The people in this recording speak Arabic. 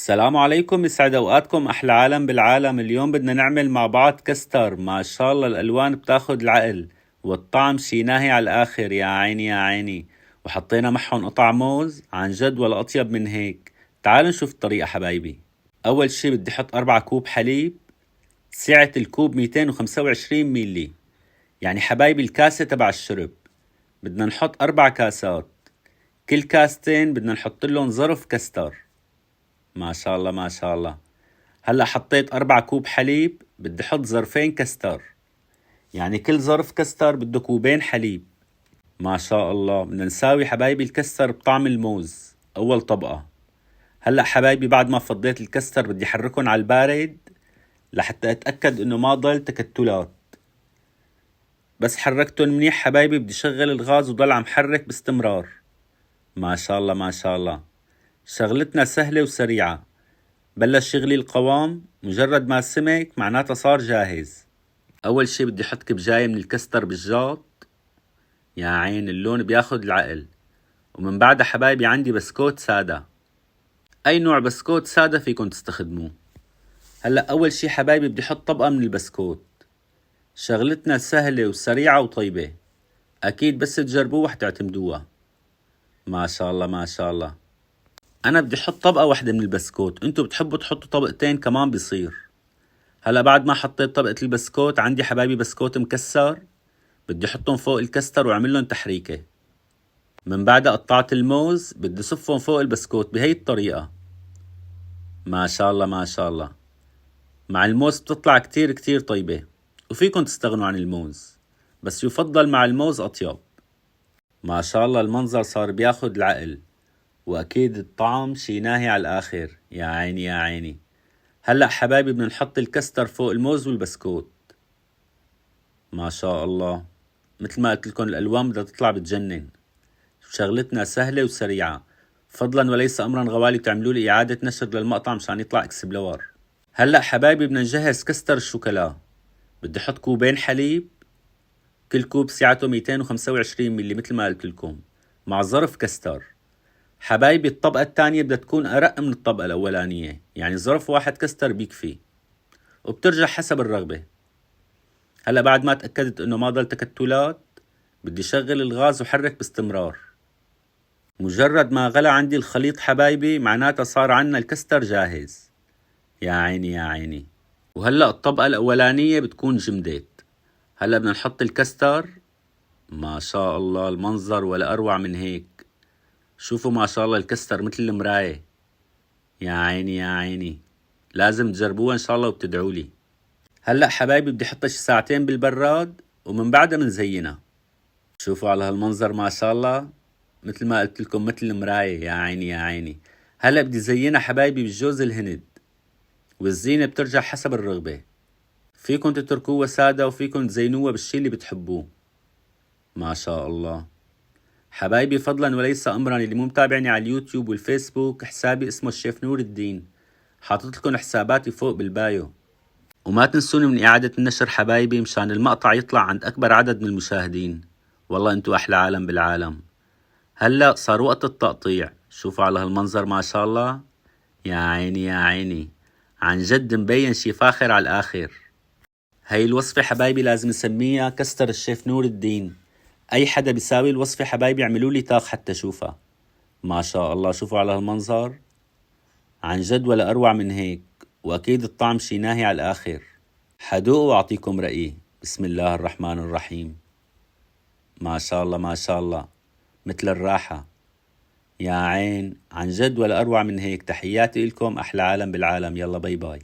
السلام عليكم، يسعد اوقاتكم احلى عالم بالعالم. اليوم بدنا نعمل مع بعض كستر. ما شاء الله الالوان بتاخد العقل والطعم شي ناهي على الاخر. يا عيني يا عيني. وحطينا معهم قطع موز، عن جد ولا اطيب من هيك. تعالوا نشوف الطريقة حبايبي. اول شي بدي احط 4 كوب حليب. سعة الكوب 225 ميلي، يعني حبايبي الكاسة تبع الشرب. بدنا نحط 4 كاسات، كل كاستين بدنا نحط لهم ظرف كستر. ما شاء الله ما شاء الله. هلأ حطيت 4 كوب حليب، بدي حط ظرفين كستر، يعني كل ظرف كستر بده كوبين حليب. ما شاء الله. بدنا نساوي حبايبي الكستر بطعم الموز أول طبقة. هلأ حبايبي بعد ما فضيت الكستر بدي حركهم على البارد لحتى أتأكد إنه ما ضل تكتلات. بس حركتهم منيح حبايبي بدي شغل الغاز وضل عم حرك باستمرار. ما شاء الله ما شاء الله. شغلتنا سهلة وسريعة. بلش يغلي القوام، مجرد ما سمك معناتها صار جاهز. أول شي بدي حط كبجاية من الكستر بالجاط. يا عين اللون بياخد العقل. ومن بعدها حبايبي عندي بسكوت سادة. أي نوع بسكوت سادة فيكن تستخدموه. هلأ أول شي حبايبي بدي حط طبقة من البسكوت. شغلتنا سهلة وسريعة وطيبة. أكيد بس تجربوها حتعتمدوها. ما شاء الله ما شاء الله. أنا بدي حط طبقة واحدة من البسكوت، انتو بتحبوا تحطوا طبقتين كمان بيصير. هلا بعد ما حطيت طبقة البسكوت عندي حبايبي بسكوت مكسر، بدي احطهم فوق الكستر واعمل لهم تحريكة. من بعدها قطعت الموز، بدي صفهم فوق البسكوت بهي الطريقة. ما شاء الله ما شاء الله. مع الموز بتطلع كتير كتير طيبة، وفيكن تستغنوا عن الموز، بس يفضل مع الموز أطيب. ما شاء الله المنظر صار بياخد العقل، وأكيد الطعم شي ناهي على الآخر. يا عيني يا عيني. هلأ حبايبي بدنا نحط الكستر فوق الموز والبسكوت. ما شاء الله. مثل ما قلت لكم الألوان بدها تطلع بتجنن. شغلتنا سهلة وسريعة. فضلا وليس أمرا غوالي تعملوا لي إعادة نشر للمقطع مشان يطلع اكسبلور. هلأ حبايبي بدنا نجهز كستر الشوكولا. بدي أحط كوبين حليب، كل كوب سعته 225 ملي مثل ما قلت لكم، مع ظرف كستر. حبايبي الطبقة الثانية بدها تكون أرق من الطبقة الأولانية، يعني ظرف واحد كستر بيكفي، وبترجع حسب الرغبة. هلأ بعد ما تأكدت إنه ما ضل تكتلات، بدي شغل الغاز وحرك باستمرار. مجرد ما غلى عندي الخليط حبايبي معناتها صار عنا الكستر جاهز. يا عيني يا عيني. وهلأ الطبقة الأولانية بتكون جمدت. هلأ بدنا نحط الكستر. ما شاء الله المنظر ولا أروع من هيك. شوفوا ما شاء الله الكستر مثل المراية. يا عيني يا عيني. لازم تجربوها إن شاء الله وبتدعولي. هلأ حبايبي بدي حطها شي ساعتين بالبراد، ومن بعدها منزينها. شوفوا على هالمنظر ما شاء الله، مثل ما قلت لكم مثل المراية. يا عيني يا عيني. هلأ بدي زينها حبايبي بالجوز الهند، والزينة بترجع حسب الرغبة. فيكن تتركوها سادة وفيكن تزينوها بالشي اللي بتحبوه. ما شاء الله حبايبي. فضلا وليس أمرا، اللي مو متابعني على اليوتيوب والفيسبوك حسابي اسمه الشيف نور الدين، حاطط لكم حساباتي فوق بالبايو. وما تنسوني من إعادة النشر حبايبي مشان المقطع يطلع عند أكبر عدد من المشاهدين. والله انتو أحلى عالم بالعالم. هلأ صار وقت التقطيع. شوفوا على هالمنظر ما شاء الله. يا عيني يا عيني. عن جد مبين شي فاخر على الآخر. هاي الوصفة حبايبي لازم نسميها كستر الشيف نور الدين. أي حدا بيساوي الوصفة حبايبي اعملوا لي تاغ حتى شوفها. ما شاء الله. شوفوا على هالمنظر. عن جد ولا أروع من هيك. وأكيد الطعم شي ناهي على الآخر. حدوق وأعطيكم رأيي. بسم الله الرحمن الرحيم. ما شاء الله ما شاء الله. مثل الراحة. يا عين. عن جد ولا أروع من هيك. تحياتي لكم أحلى عالم بالعالم. يلا باي باي.